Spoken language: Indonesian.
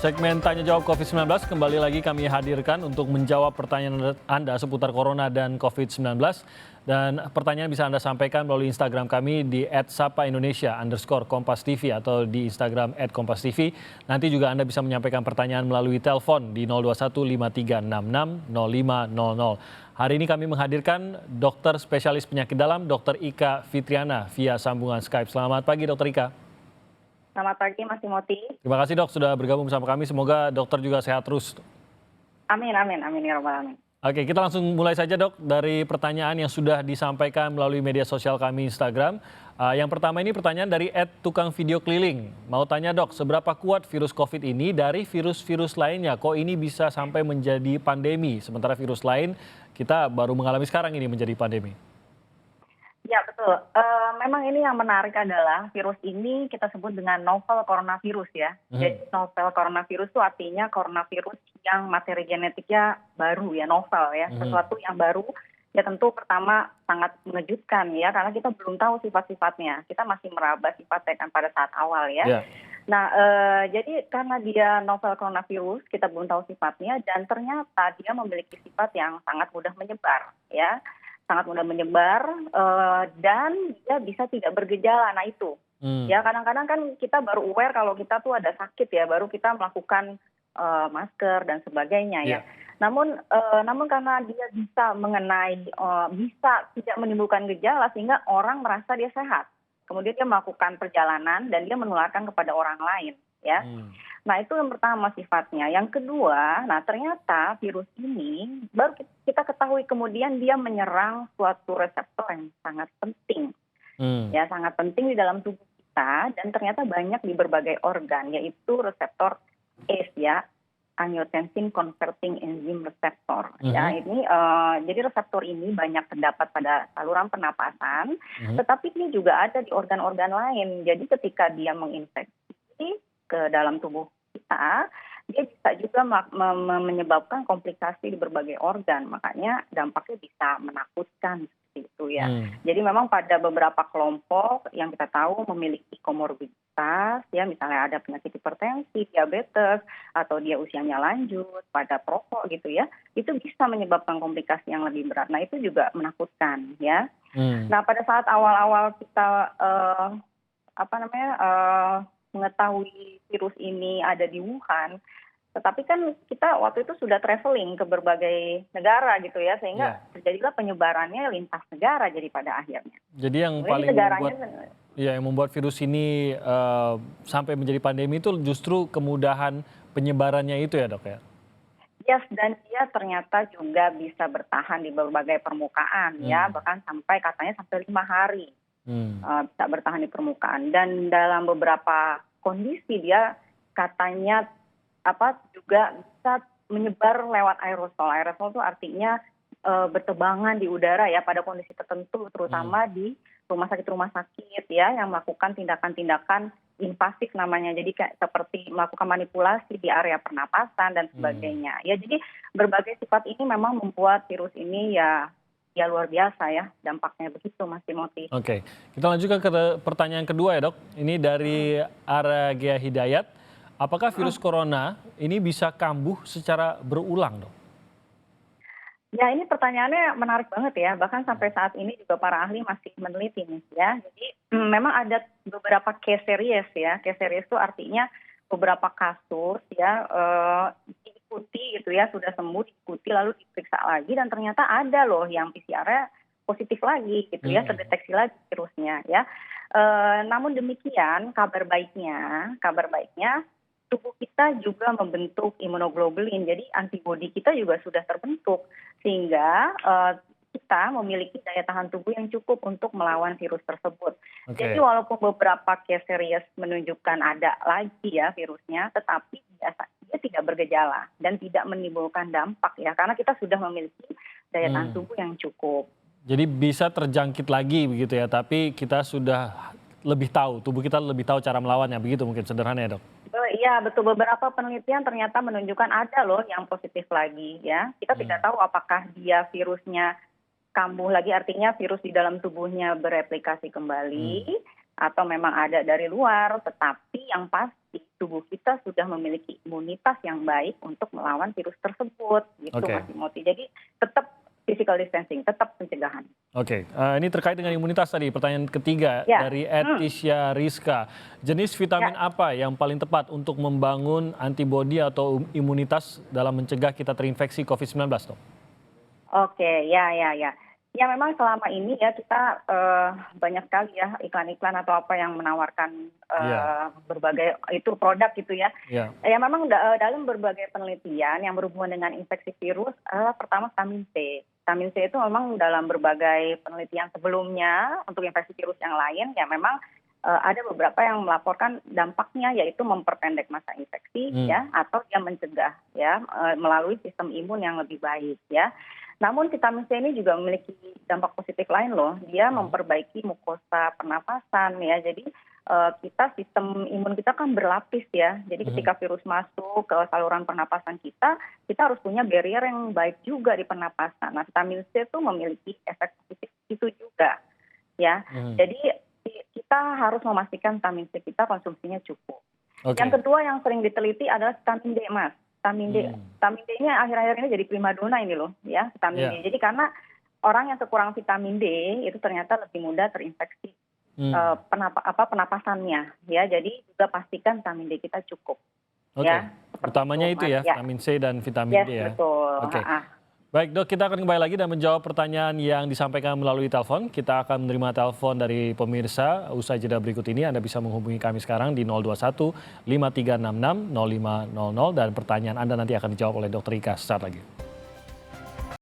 Segmen Tanya Jawab COVID-19 kembali lagi kami hadirkan untuk menjawab pertanyaan Anda seputar Corona dan COVID-19. Dan pertanyaan bisa Anda sampaikan melalui Instagram kami di @sapaindonesia_kompas.tv atau di Instagram @kompas.tv. Nanti juga Anda bisa menyampaikan pertanyaan melalui telepon di 02153660500. Hari ini kami menghadirkan dokter spesialis penyakit dalam, Dr. Ika Fitriana via sambungan Skype. Selamat pagi, Dr. Ika. Selamat pagi, Mas Timothy. Terima kasih, Dok, sudah bergabung bersama kami. Semoga dokter juga sehat terus. Amin, ya Rabbal alamin. Oke, kita langsung mulai saja, Dok, dari pertanyaan yang sudah disampaikan melalui media sosial kami Instagram. Yang pertama ini pertanyaan dari @tukangvideokeliling. Mau tanya, Dok, seberapa kuat virus COVID ini dari virus-virus lainnya? Kok ini bisa sampai menjadi pandemi, sementara virus lain kita baru mengalami sekarang ini menjadi pandemi? Ya, betul. Memang ini yang menarik adalah virus ini kita sebut dengan novel coronavirus ya. Jadi novel coronavirus itu artinya coronavirus yang materi genetiknya baru ya, novel ya. Sesuatu yang baru ya tentu pertama sangat mengejutkan ya, karena kita belum tahu sifat-sifatnya. Kita masih meraba sifatnya kan pada saat awal ya. Ya. Nah, jadi karena dia novel coronavirus, kita belum tahu sifatnya dan ternyata dia memiliki sifat yang sangat mudah menyebar ya. Sangat mudah menyebar dan dia bisa tidak bergejala. Nah itu ya, kadang-kadang kan kita baru aware kalau kita tuh ada sakit ya, baru kita melakukan masker dan sebagainya ya. Namun karena dia bisa mengenai bisa tidak menimbulkan gejala sehingga orang merasa dia sehat, kemudian dia melakukan perjalanan dan dia menularkan kepada orang lain ya. Nah itu yang pertama sifatnya. Yang kedua, nah ternyata virus ini baru kita ketahui kemudian dia menyerang suatu reseptor yang sangat penting. Ya, sangat penting di dalam tubuh kita dan ternyata banyak di berbagai organ, yaitu reseptor ACE ya, angiotensin converting enzyme receptor. Ya, ini jadi reseptor ini banyak terdapat pada saluran pernapasan, tetapi ini juga ada di organ-organ lain. Jadi ketika dia menginfeksi ke dalam tubuh kita, dia bisa juga menyebabkan komplikasi di berbagai organ. Makanya dampaknya bisa menakutkan seperti itu ya. Jadi memang pada beberapa kelompok yang kita tahu memiliki komorbiditas ya, misalnya ada penyakit hipertensi, diabetes, atau dia usianya lanjut, pada perokok gitu ya, itu bisa menyebabkan komplikasi yang lebih berat. Nah itu juga menakutkan ya. Nah pada saat awal-awal kita mengetahui virus ini ada di Wuhan, tetapi kan kita waktu itu sudah traveling ke berbagai negara gitu ya, sehingga terjadilah penyebarannya lintas negara jadi pada akhirnya. Jadi yang paling membuat virus ini sampai menjadi pandemi itu justru kemudahan penyebarannya itu ya, Dok ya? Yes, dan dia ternyata juga bisa bertahan di berbagai permukaan ya, bahkan katanya sampai 5 hari. Bisa bertahan di permukaan dan dalam beberapa kondisi dia katanya juga bisa menyebar lewat aerosol. Aerosol itu artinya bertebangan di udara ya pada kondisi tertentu, terutama di rumah sakit ya yang melakukan tindakan-tindakan invasif namanya. Jadi kayak seperti melakukan manipulasi di area pernapasan dan sebagainya. Ya jadi berbagai sifat ini memang membuat virus ini ya luar biasa ya dampaknya, begitu Mas Timothy. Oke, kita lanjutkan ke pertanyaan kedua ya, Dok. Ini dari Aragea Hidayat. Apakah virus corona ini bisa kambuh secara berulang, Dok? Ya ini pertanyaannya menarik banget ya. Bahkan sampai saat ini juga para ahli masih meneliti nih ya. Jadi memang ada beberapa case series ya. Case series itu artinya beberapa kasus ya diikuti gitu ya, sudah sembuh diikuti lalu diperiksa lagi dan ternyata ada loh yang PCR-nya positif lagi gitu ya, terdeteksi lagi virusnya ya. Namun demikian kabar baiknya tubuh kita juga membentuk imunoglobulin, jadi antibodi kita juga sudah terbentuk sehingga kita memiliki daya tahan tubuh yang cukup untuk melawan virus tersebut. Jadi walaupun beberapa case series menunjukkan ada lagi ya virusnya, tetapi dia tidak bergejala dan tidak menimbulkan dampak ya, karena kita sudah memiliki daya tahan tubuh yang cukup. Jadi bisa terjangkit lagi begitu ya, tapi kita sudah lebih tahu, tubuh kita lebih tahu cara melawannya, begitu mungkin sederhana ya, Dok? Iya betul, beberapa penelitian ternyata menunjukkan ada loh yang positif lagi ya. Kita tidak tahu apakah dia virusnya kambuh lagi, artinya virus di dalam tubuhnya bereplikasi kembali atau memang ada dari luar, tetapi yang pasti tubuh kita kita sudah memiliki imunitas yang baik untuk melawan virus tersebut, gitu Oke. Mas Timothy. Jadi tetap physical distancing, tetap pencegahan. Oke, ini terkait dengan imunitas tadi. Pertanyaan ketiga Ya. dari Tisha Rizka. Jenis vitamin apa yang paling tepat untuk membangun antibodi atau imunitas dalam mencegah kita terinfeksi COVID-19, dok? Oke, ya. Ya memang selama ini ya kita banyak sekali ya iklan-iklan atau apa yang menawarkan berbagai itu produk gitu ya. Ya. Ya memang dalam berbagai penelitian yang berhubungan dengan infeksi virus adalah pertama vitamin C. Vitamin C itu memang dalam berbagai penelitian sebelumnya untuk infeksi virus yang lain ya memang ada beberapa yang melaporkan dampaknya yaitu memperpendek masa infeksi ya atau dia mencegah ya melalui sistem imun yang lebih baik ya. Namun vitamin C ini juga memiliki dampak positif lain loh. Dia memperbaiki mukosa pernapasan ya. Jadi sistem imun kita kan berlapis ya. Jadi ketika virus masuk ke saluran pernapasan kita harus punya barrier yang baik juga di pernapasan. Nah, vitamin C itu memiliki efek positif itu juga ya. Jadi kita harus memastikan vitamin C kita konsumsinya cukup. Oke. Yang kedua yang sering diteliti adalah vitamin D, Mas. Vitamin D ini akhir-akhir ini jadi primadona ini loh ya vitamin D. Jadi karena orang yang kekurangan vitamin D itu ternyata lebih mudah terinfeksi penapasannya ya. Jadi juga pastikan vitamin D kita cukup. Oke. Ya. Utamanya itu ya, vitamin C dan vitamin D ya. Betul. Oke. Baik dok, kita akan kembali lagi dan menjawab pertanyaan yang disampaikan melalui telepon. Kita akan menerima telepon dari pemirsa. Usai jeda berikut ini Anda bisa menghubungi kami sekarang di 021 5366 0500 dan pertanyaan Anda nanti akan dijawab oleh Dr. Ika sesaat lagi.